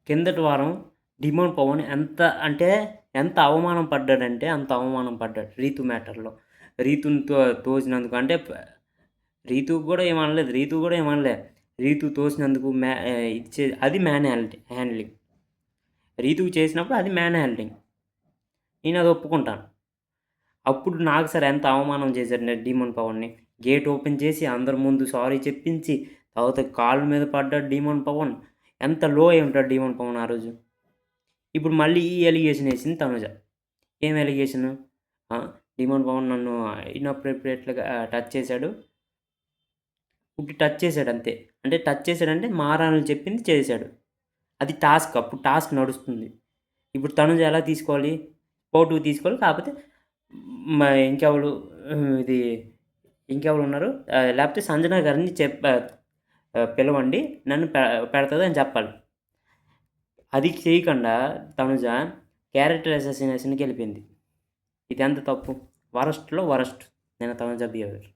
కిందటి వారం డిమోన్ పవన్ ఎంత అవమానం పడ్డాడంటే అంత అవమానం పడ్డాడు రీతు మ్యాటర్‌లో. రీతుని తోసినందుకు అంటే రీతుకి గూడా ఏమనలేదు. రీతు తోసినందుకు అది మ్యాన్ హ్యాండ్లింగ్. రీతుకి చేసినప్పుడు అది మ్యాన్ హ్యాండ్లింగ్. నేనది ఒప్పుకుంటాను. అప్పుడు నాకు సార్ ఎంత అవమానం చేశాడు డీమోన్ పవన్‌ని. గేట్ ఓపెన్ చేసి అందరి ముందు సారీ చెప్పించి, తర్వాత కాళ్ళ మీద పడ్డాడు డీమోన్ పవన్. ఎంత లో అయి ఉంటాడు డీమోన్ పవన్ ఆ రోజు. ఇప్పుడు మళ్ళీ ఈ ఎలిగేషన్ ఏసింది తనుజ. ఏం ఎలిగేషను? డీమోన్ పవన్ నన్ను ఇన్‌అప్రోప్రియేట్‌గా టచ్ చేశాడు. ఉట్టి టచ్ చేశాడు అంతే. అంటే టచ్ చేశాడంటే మారాలని చెప్పింది చేశాడు. అది టాస్క్. అప్పుడు టాస్క్ నడుస్తుంది. ఇప్పుడు తనుజ ఎలా తీసుకోవాలి? స్పోర్టివ్‌గా తీసుకోవాలి. కాకపోతే ఇంకెవరు ఇది ఇంకెవరున్నారు? లేకపోతే సంజన గారిని పిలవండి. నన్ను పెడతదని చెప్పాలి. అది చేయకుండా తనుజ క్యారెక్టర్ అసాసినేషన్‌కెళ్ళిపోయింది. ఇదెంత తప్పు? వరస్ట్‌లో వరస్ట్. నేను తనుజ బిహేవియర్.